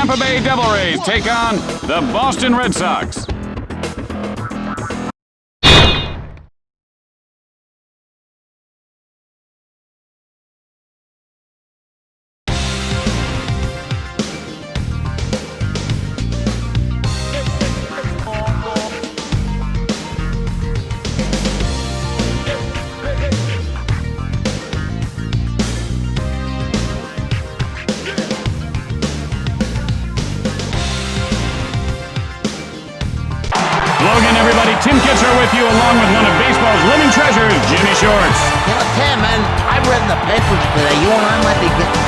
Tampa Bay Devil Rays take on the Boston Red Sox. Tim Kitzer with you, along with one of baseball's living treasures, Jimmy Shorts. You know, Tim, man, I've read in the papers today you and I might be getting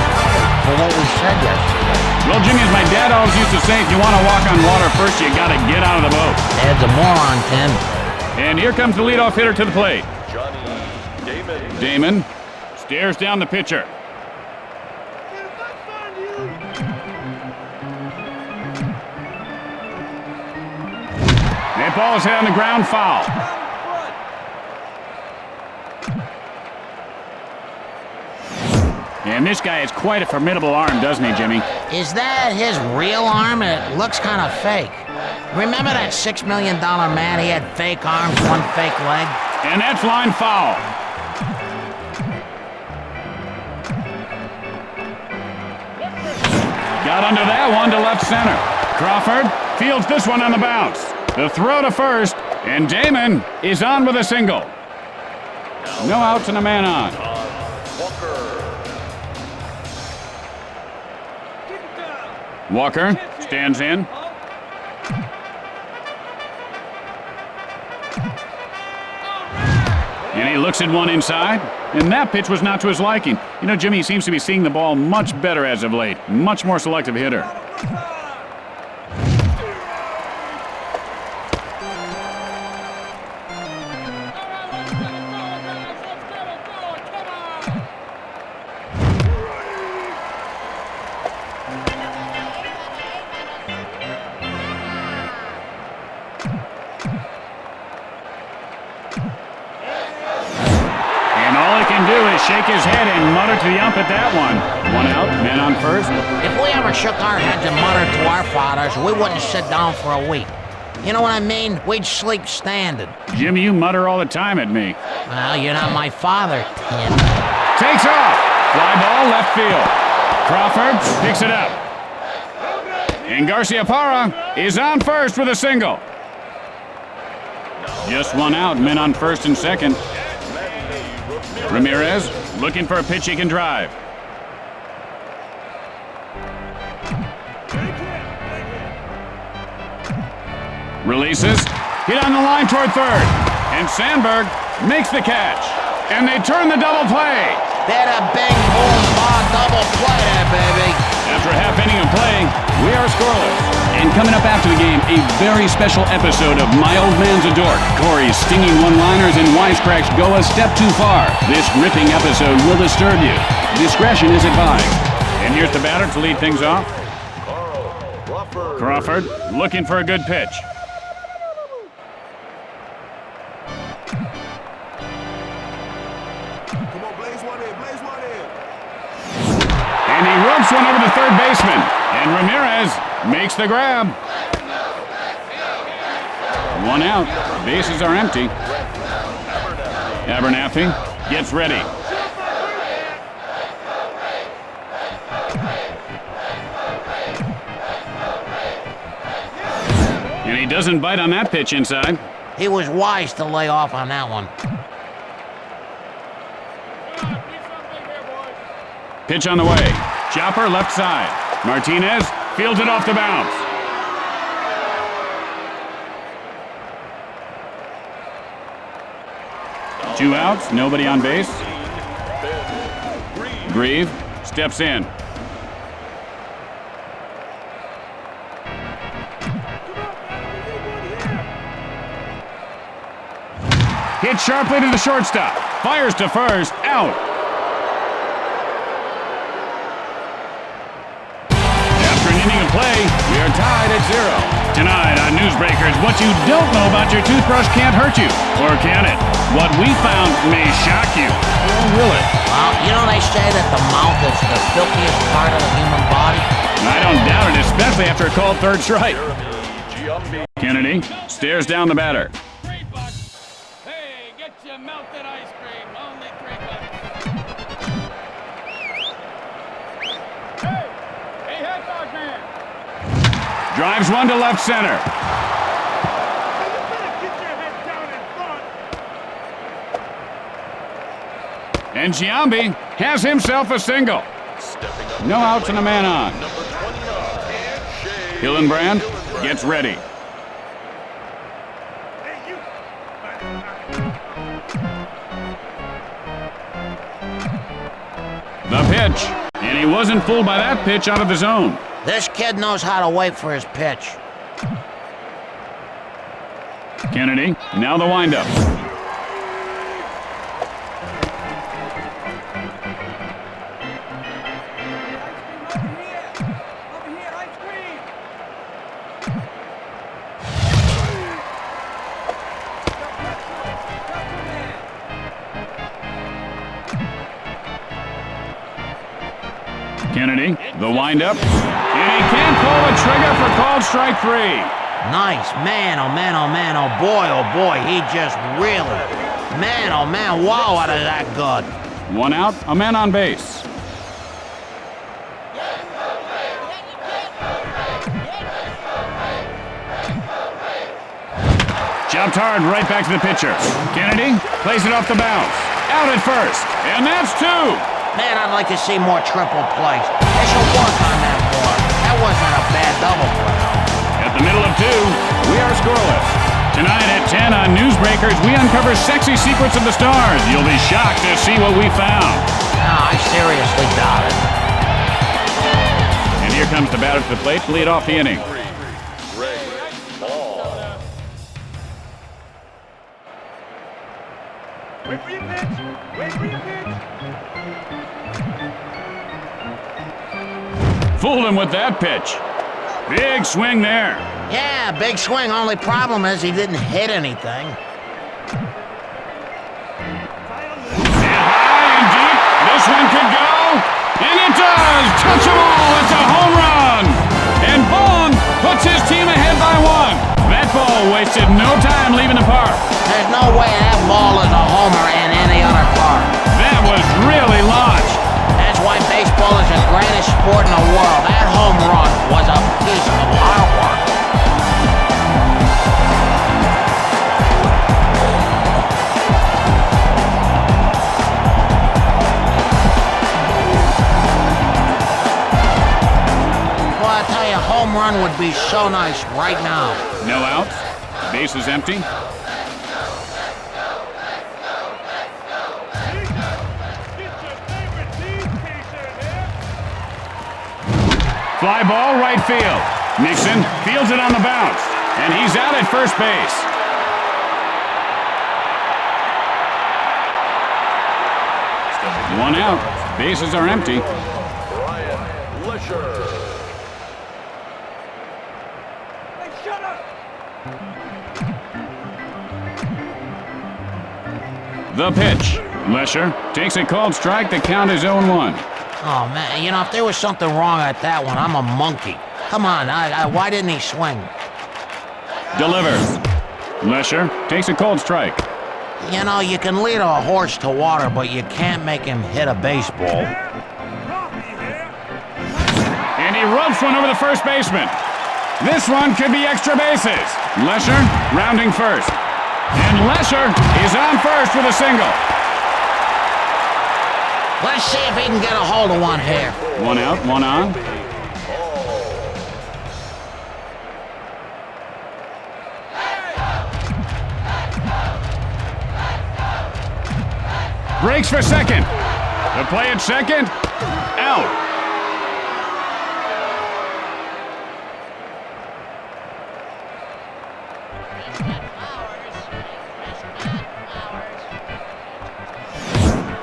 for what we said yesterday. Well, Jimmy, as my dad always used to say, if you want to walk on water first, you got to get out of the boat. Dad's a moron, Tim. And here comes the leadoff hitter to the plate. Damon stares down the pitcher. That ball is hit on the ground, foul. And this guy has quite a formidable arm, doesn't he, Jimmy? Is that his real arm? It looks kind of fake. Remember that $6 million man? He had fake arms, one fake leg. And that's line foul. Got under that one to left center. Crawford fields this one on the bounce. The throw to first, and Damon is on with a single. No outs and a man on. Walker stands in. And he looks at one inside, and that pitch was not to his liking. You know, Jimmy seems to be seeing the ball much better as of late. Much more selective hitter. Shake his head and mutter to the ump at that one. One out, man on first. If we ever shook our heads and muttered to our fathers, we wouldn't sit down for a week. You know what I mean? We'd sleep standing. Jimmy, you mutter all the time at me. Well, you're not my father, Tim. Takes off. Fly ball left field. Crawford picks it up. And Garciaparra is on first with a single. Just one out, men on first and second. Ramirez looking for a pitch he can drive. Releases, hit on the line toward third, and Sandberg makes the catch. And they turn the double play. That a big boom ball double play there, baby. After a half inning of play, we are scoreless. And coming up after the game, a very special episode of My Old Man's a Dork. Corey's stinging one-liners and wisecracks go a step too far. This ripping episode will disturb you. Discretion is advised. And here's the batter to lead things off. Crawford looking for a good pitch. And he rubs one over the third baseman. And Ramirez makes the grab. One out. Bases are empty. Abernathy gets ready. And he doesn't bite on that pitch inside. He was wise to lay off on that one. Pitch on the way. Chopper left side. Martinez fields it off the bounce. Two outs, nobody on base. Grieve steps in. Hit sharply to the shortstop. Fires to first. Out. After an inning of play, we are tied at 0. Tonight on Newsbreakers, what you don't know about your toothbrush can't hurt you. Or can it? What we found may shock you. Or will it? Well, you know they say that the mouth is the filthiest part of the human body. I don't doubt it, especially after a called third strike. Kennedy stares down the batter. Hey, get your melted ice cream. Only $3. Hey, hot dog man. Drives one to left center. You better get your head down in front. And Giambi has himself a single. No outs and a man on. Hillenbrand gets ready. The pitch. And he wasn't fooled by that pitch out of the zone. This kid knows how to wait for his pitch. Kennedy, now the windup. Over here, ice cream. Kennedy, the windup. And he can't pull the trigger for called strike 3. Nice. Man, oh man, oh man, oh boy, he just really... Man, oh man, wow, out of that good. 1 out, a man on base. Chopped hard right back to the pitcher. Kennedy plays it off the bounce. Out at first, and that's 2. Man, I'd like to see more triple plays. They should work on that more. That wasn't a bad double play. At the middle of 2, we are scoreless. Tonight at 10 on Newsbreakers, we uncover sexy secrets of the stars. You'll be shocked to see what we found. No, I seriously doubt it. And here comes the batter to the plate to lead off the inning. Wait for your pitch. Wait for your pitch. Fooled him with that pitch. Big swing there. Yeah, big swing. Only problem is he didn't hit anything. And high and deep, this one could go. And it does! Touchable! It's a home run! And Bond puts his team ahead by 1. That ball wasted no time leaving the park. There's no way that ball is a homer in any other park. That was really launched. That's why baseball is the greatest sport in the world. That home run was a piece of artwork. Well, I tell you, home run would be so nice right now. No outs. Base is empty. Fly ball, right field. Nixon fields it on the bounce, and he's out at first base. One out. Bases are empty. Hey, shut up. The pitch. Lesher takes a called strike. The count is 0-1. Oh, man, you know, if there was something wrong at that one, I'm a monkey. Come on, why didn't he swing? Delivers. Lesher takes a cold strike. You know, you can lead a horse to water, but you can't make him hit a baseball. And he ropes one over the first baseman. This one could be extra bases. Lesher rounding first. And Lesher is on first with a single. Let's see if he can get a hold of one here. 1 out, 1 on. Breaks for second. The play at second. Out.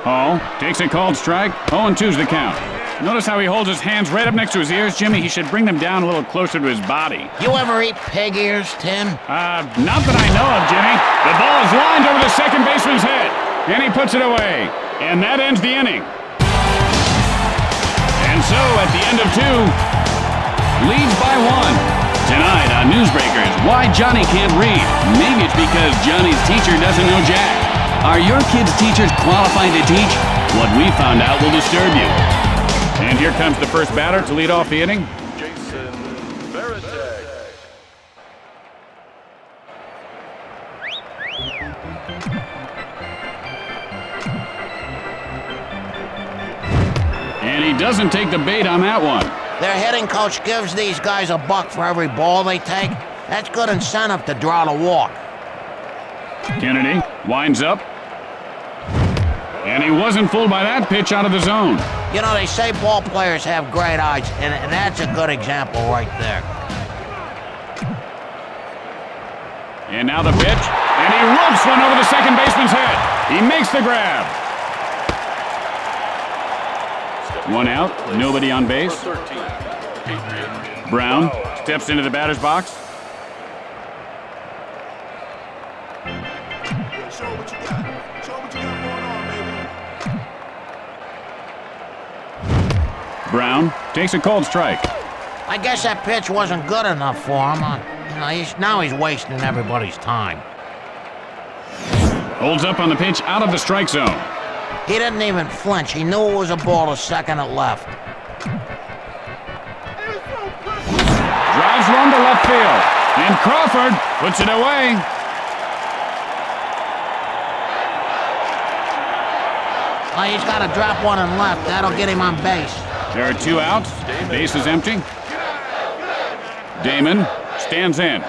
Hall takes a called strike. 0-2's the count. Notice how he holds his hands right up next to his ears, Jimmy. He should bring them down a little closer to his body. You ever eat pig ears, Tim? Not that I know of, Jimmy. The ball is lined over the second baseman's head, and he puts it away. And that ends the inning. And so, at the end of 2, leads by 1. Tonight on Newsbreakers, why Johnny can't read. Maybe it's because Johnny's teacher doesn't know Jack. Are your kids' teachers qualified to teach? What we found out will disturb you. And here comes the first batter to lead off the inning. And he doesn't take the bait on that one. Their hitting coach gives these guys $1 for every ball they take. That's good incentive to draw the walk. Kennedy winds up. And he wasn't fooled by that pitch out of the zone. You know, they say ball players have great eyes, and that's a good example right there. And now the pitch. And he ropes one over the second baseman's head. He makes the grab. 1 out, nobody on base. Brown steps into the batter's box. Show what you got. Show what you got going on, baby. Brown takes a cold strike. I guess that pitch wasn't good enough for him. Now he's wasting everybody's time. Holds up on the pitch out of the strike zone. He didn't even flinch. He knew it was a ball to second at left. Drives one to left field. And Crawford puts it away. He's got to drop one in left. That'll get him on base. There are 2 outs. Base is empty. Damon stands in.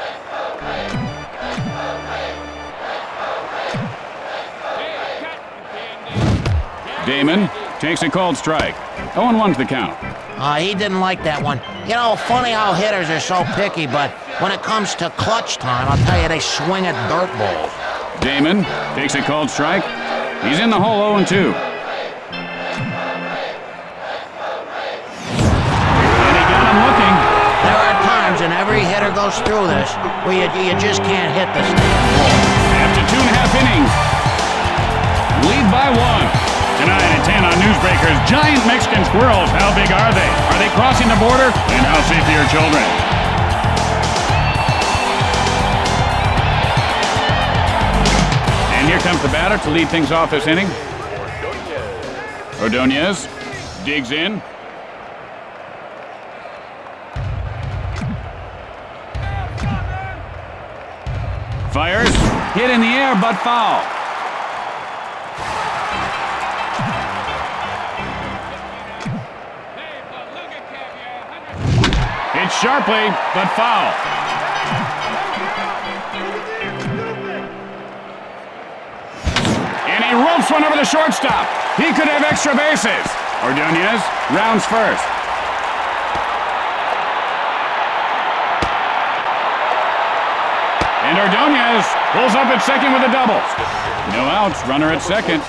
Damon takes a cold strike. 0-1's the count. He didn't like that one. You know, funny how hitters are so picky, but when it comes to clutch time, I'll tell you, they swing at dirt balls. Damon takes a cold strike. He's in the hole 0-2. And he got him looking. There are times, and every hitter goes through this, where you just can't hit the stand ball. After 2.5 innings, lead by 1. Tonight at 10 on Newsbreakers, giant Mexican squirrels. How big are they? Are they crossing the border? And how safe are your children? And here comes the batter to lead things off this inning. Ordonez digs in. Fires. Hit in the air, but foul. Hit sharply, but foul. And he ropes one over the shortstop. He could have extra bases. Ordonez rounds first. And Ordonez pulls up at second with a double. No outs, runner at second.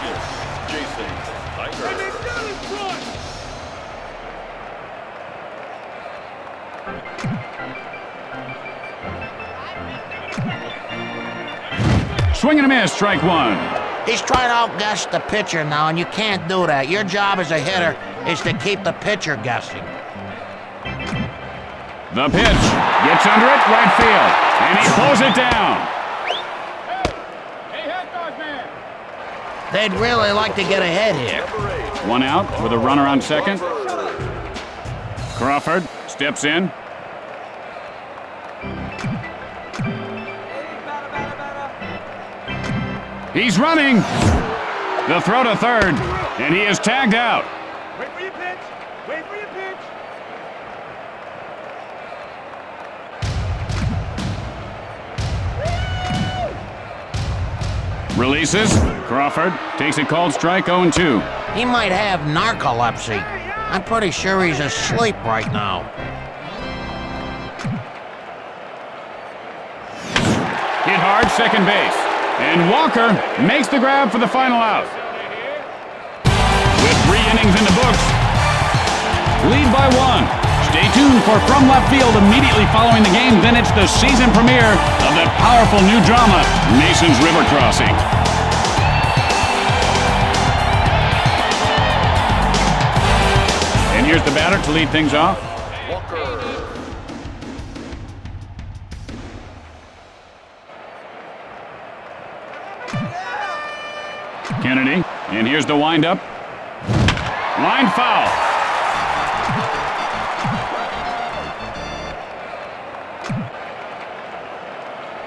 Swing and a miss, strike 1. He's trying to outguess the pitcher now, and you can't do that. Your job as a hitter is to keep the pitcher guessing. The pitch gets under it, right field, and he pulls it down. Hey, hot dog man! They'd really like to get ahead here. 1 out with a runner on second. Crawford steps in. He's running. The throw to third, and he is tagged out. Wait for your pitch. Wait for your pitch. Releases. Crawford takes a called strike, 0-2. He might have narcolepsy. I'm pretty sure he's asleep right now. Hit hard, second base. And Walker makes the grab for the final out. With 3 innings in the books, lead by 1. Stay tuned for From Left Field immediately following the game. Then it's the season premiere of that powerful new drama, Mason's River Crossing. And here's the batter to lead things off. opportunity. And here's the windup. Line foul.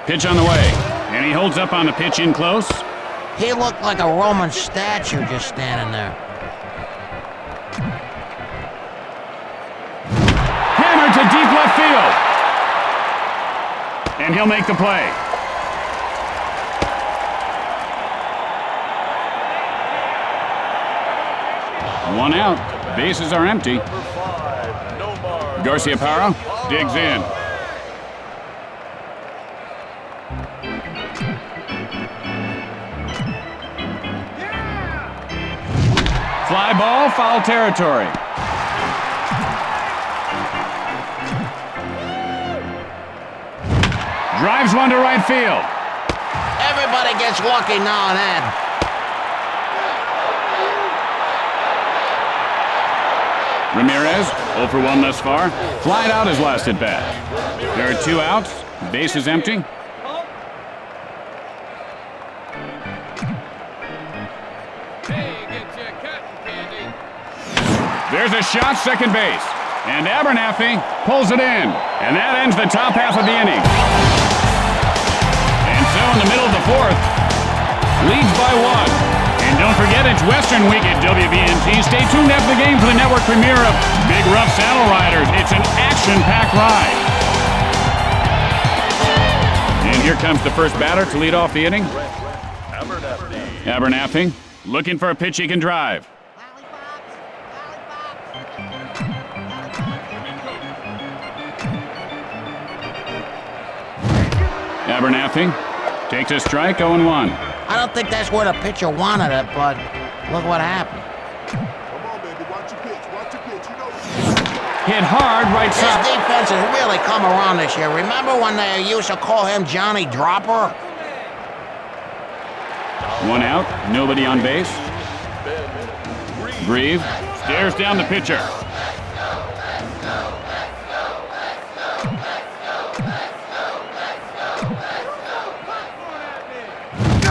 Pitch on the way. And he holds up on the pitch in close. He looked like a Roman statue just standing there. Hammered to deep left field. And he'll make the play. One out. Bases are empty. Garciaparra digs in. Fly ball, foul territory. Drives one to right field. Everybody gets lucky now and then. Ramirez, 0 for 1 thus far. Flied out his last at bat. There are 2 outs. Base is empty. There's a shot, second base. And Abernathy pulls it in. And that ends the top half of the inning. And so in the middle of the 4th, leads by 1. And don't forget, it's Western Week at WBNT. Stay tuned after the game for the network premiere of Big Rough Saddle Riders. It's an action-packed ride. And here comes the first batter to lead off the inning. Abernathy looking for a pitch he can drive. Abernathy takes a strike, 0-1. I don't think that's where the pitcher wanted it, but look what happened. Come on, baby. Watch your pitch. Watch your pitch. You know what Hit hard, right His side. defense has really come around this year. Remember when they used to call him Johnny Dropper? 1 out, nobody on base. Grieve stares down the pitcher.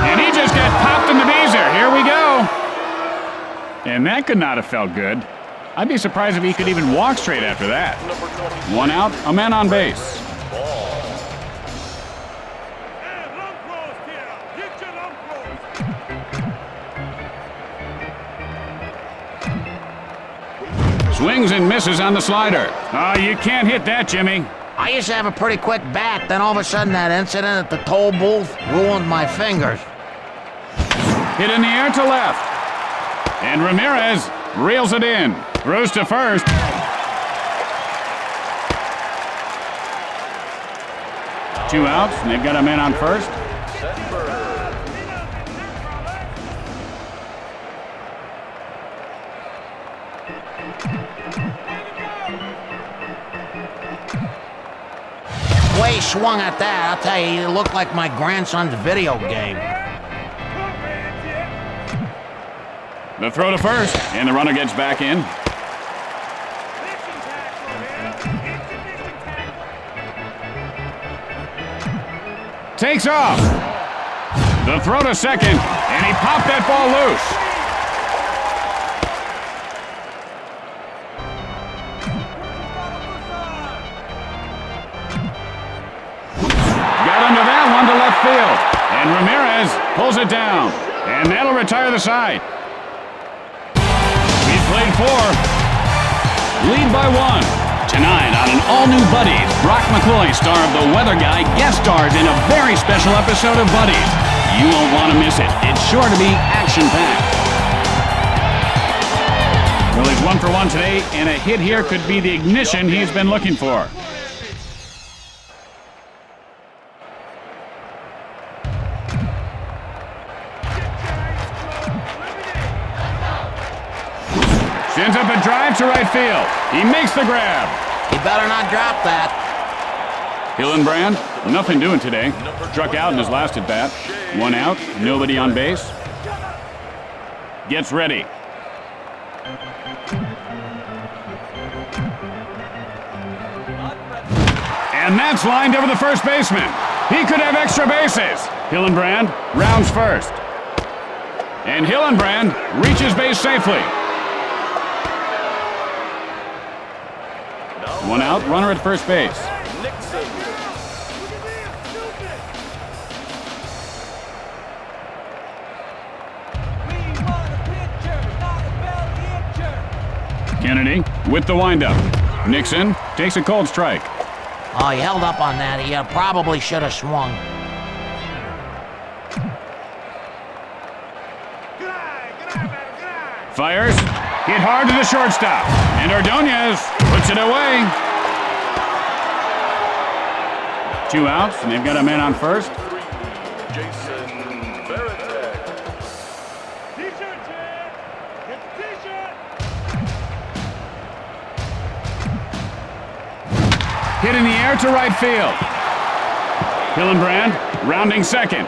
And he just got popped in the beezer. Here we go. And that could not have felt good. I'd be surprised if he could even walk straight after that. 1 out, a man on base. Swings and misses on the slider. Oh, you can't hit that, Jimmy. I used to have a pretty quick bat, then all of a sudden that incident at the toll booth ruined my fingers. Hit in the air to left. And Ramirez reels it in. Throws to first. Two outs, and they've got a man on first. The way he swung at that, I'll tell you, it looked like my grandson's video game. The throw to first, and the runner gets back in. Takes off. The throw to second, and he popped that ball loose. Got under that one to left field, and Ramirez pulls it down, and that'll retire the side. He's played 4. Lead by 1. Tonight on an all-new Buddies, Brock McCloy, star of The Weather Guy, guest stars in a very special episode of Buddies. You won't want to miss it. It's sure to be action-packed. Well, he's 1 for 1 today, and a hit here could be the ignition he's been looking for. Sends up a drive to right field. He makes the grab. He better not drop that. Hillenbrand, nothing doing today. Struck out in his last at bat. 1 out, nobody on base. Gets ready. And that's lined over the first baseman. He could have extra bases. Hillenbrand rounds first. And Hillenbrand reaches base safely. One out, runner at first base. Kennedy with the windup. Nixon takes a cold strike. Oh, he held up on that. He probably should have swung. Fires. Hit hard to the shortstop. And Ordonez puts it away. 2 outs, and they've got a man on first. Hit in the air to right field. Hillenbrand rounding second.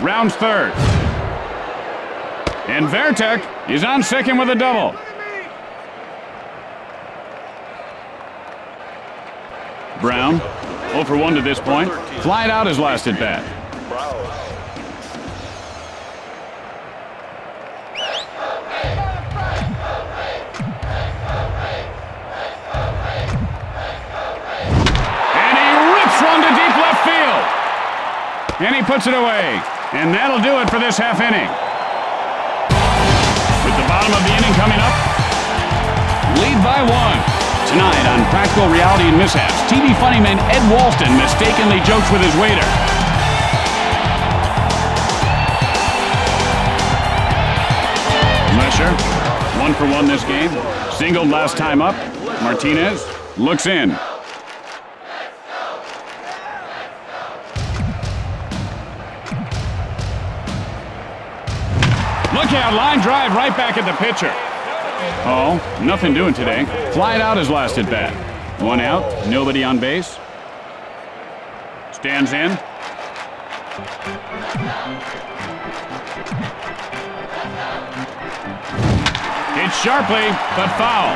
Rounds third. And Vertek is on second with a double. Brown, 0 for 1 to this point. Flied out his last at bat. And he puts it away. And that'll do it for this half inning. With the bottom of the inning coming up, lead by 1. Tonight on Practical Reality and Mishaps, TV funny man Ed Walston mistakenly jokes with his waiter. Lesher, 1 for 1 this game. Singled last time up. Martinez looks in. Look out, line drive right back at the pitcher. Oh, nothing doing today. Flied out his last at bat. 1 out, nobody on base. Stands in. Hit sharply, but foul.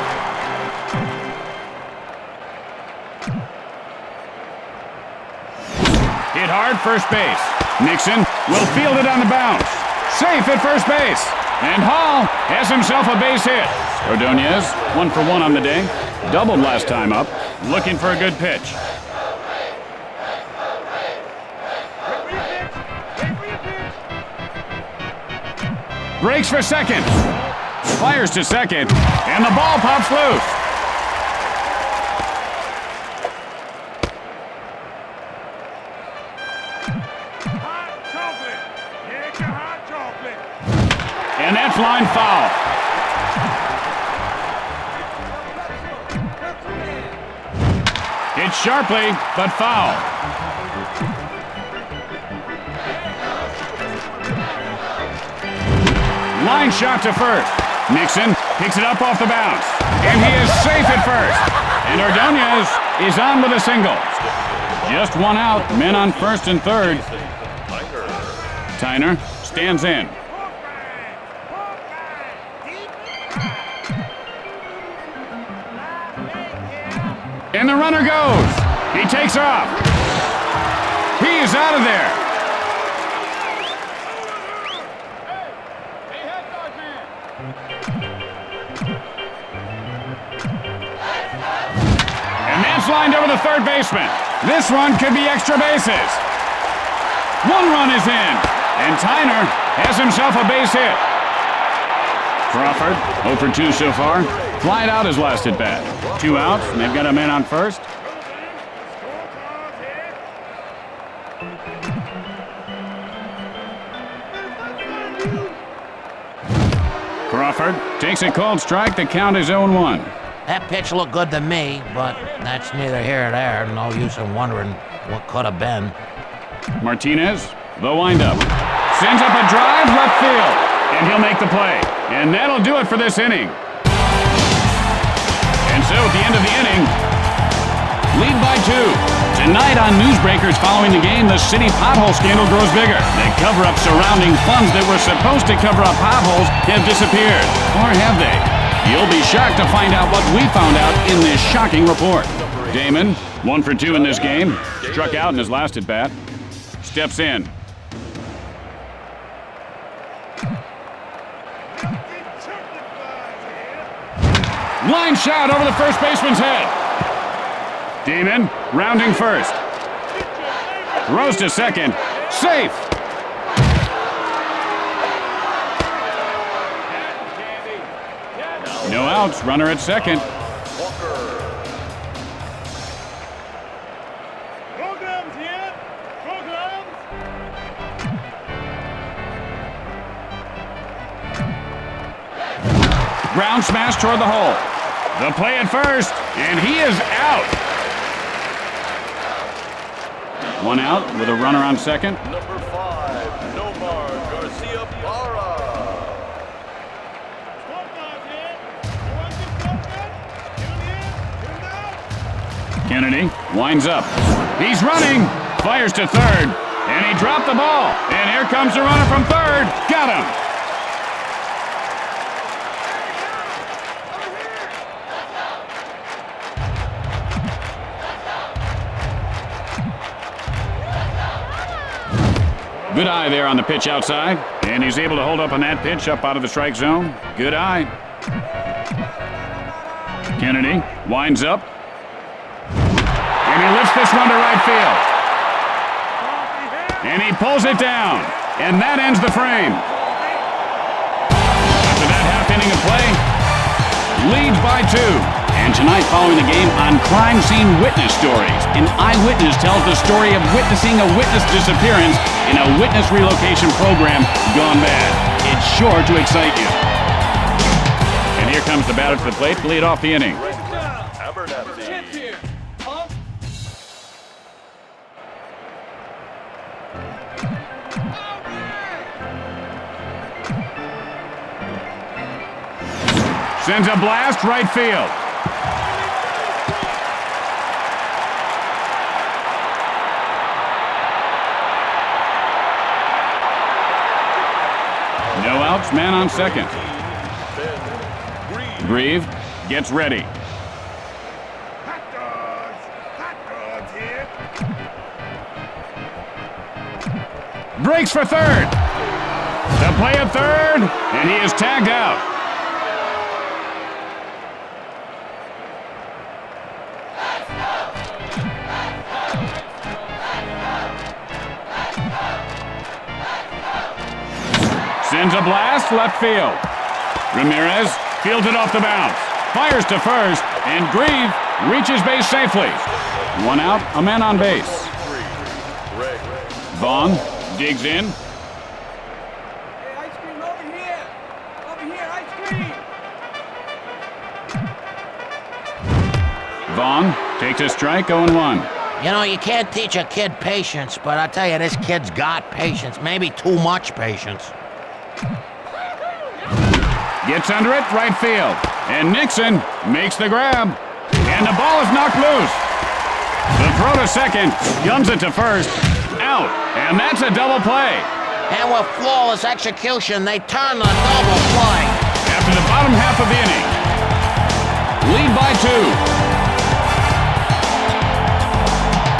Hit hard, first base. Nixon will field it on the bounce. Safe at first base. And Hall has himself a base hit. Ordonez, 1 for 1 on the day. Doubled last time up. Looking for a good pitch. Breaks for second. Fires to second. And the ball pops loose. And that's line foul. Hit sharply, but foul. Line shot to first. Nixon picks it up off the bounce. And he is safe at first. And Ordonez is on with a single. Just 1 out, men on first and third. Tyner stands in. And the runner goes. He takes off. He is out of there. And that's lined over the third baseman. This run could be extra bases. 1 run is in. And Tyner has himself a base hit. Crawford, 0 for 2 so far. Flied out his last at bat. 2 outs, and they've got a man on first. Crawford takes a cold strike. The count is 0-1. That pitch looked good to me, but that's neither here nor there. No use in wondering what could have been. Martinez, the windup. Sends up a drive left field, and he'll make the play. And that'll do it for this inning. And so at the end of the inning, lead by 2. Tonight on Newsbreakers following the game, the city pothole scandal grows bigger. The cover-up surrounding funds that were supposed to cover up potholes have disappeared. Or have they? You'll be shocked to find out what we found out in this shocking report. Damon, 1 for 2 in this game. Struck out in his last at-bat. Steps in. Line shot over the first baseman's head. Demon, rounding first. Throws to second. Safe. No outs. Runner at second. Programs here. Programs. Ground smash toward the hole. The play at first, and he is out. One out with a runner on second. Number 5, Nomar Garcia-Barra. Scorecards here. You want the scorecard? Give him here. Give him down. Kennedy winds up. He's running. Fires to third, and he dropped the ball. And here comes the runner from third. Got him. Good eye there on the pitch outside, and he's able to hold up on that pitch up out of the strike zone. Good eye. Kennedy winds up, and he lifts this one to right field. And he pulls it down, and that ends the frame. After that half inning of play, leads by 2. And tonight, following the game on Crime Scene Witness Stories, an eyewitness tells the story of witnessing a witness disappearance in a witness relocation program gone bad. It's sure to excite you. And here comes the batter to the plate to lead off the inning. Check here. Pump. Sends a blast right field. No outs, man on second. Grieve gets ready. Hot dogs here. Breaks for third. The play at third, and he is tagged out. Sends a blast left field. Ramirez fields it off the bounce. Fires to first, and Grieve reaches base safely. One out, a man on base. Vaughn digs in. Hey, ice cream over here. Over here, ice cream. Vaughn takes a strike, 0-1. You know, you can't teach a kid patience, but I tell you, this kid's got patience. Maybe too much patience. Gets under it, right field. And Nixon makes the grab. And the ball is knocked loose. The throw to second, guns it to first. Out. And that's a double play. And with flawless execution, they turn the double play. After the bottom half of the inning. Lead by 2.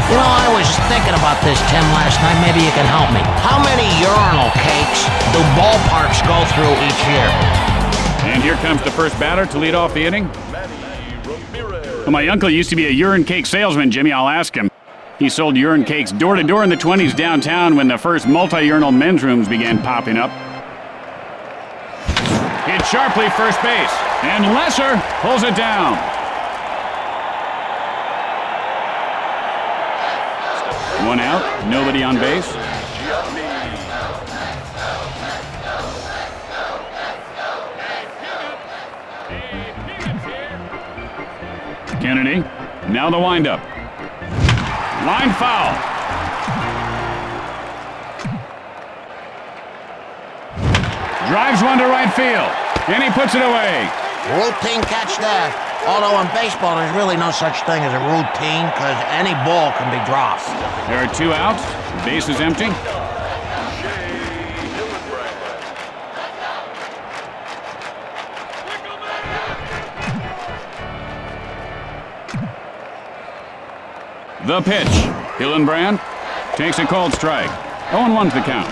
You know, I was thinking about this, Tim, last night. Maybe you can help me. How many urinal cakes do ballparks go through each year? And here comes the first batter to lead off the inning. Well, my uncle used to be a urine cake salesman, Jimmy. I'll ask him. He sold urine cakes door to door in the 20s downtown when the first multi-urinal men's rooms began popping up. Hit sharply first base, and Lesser pulls it down. One out, nobody on base. Kennedy, now the windup. Line foul. Drives one to right field, and he puts it away. Routine catch there. Although in baseball, there's really no such thing as a routine, because any ball can be dropped. There are 2 outs. Base is empty. The pitch. Hillenbrand takes a cold strike. 0-1's the count.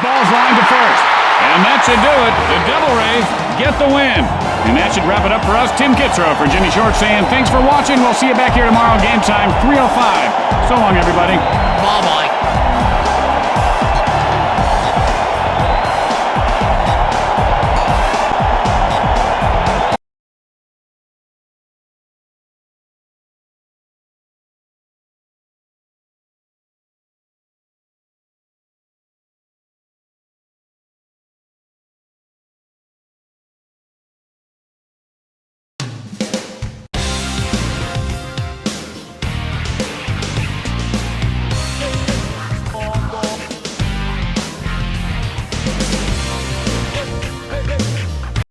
That ball's lined to first. And that should do it. The Devil Rays get the win. And that should wrap it up for us. Tim Kitzrow for Jimmy Short saying thanks for watching. We'll see you back here tomorrow, game time, 3:05. So long, everybody. Bye-bye.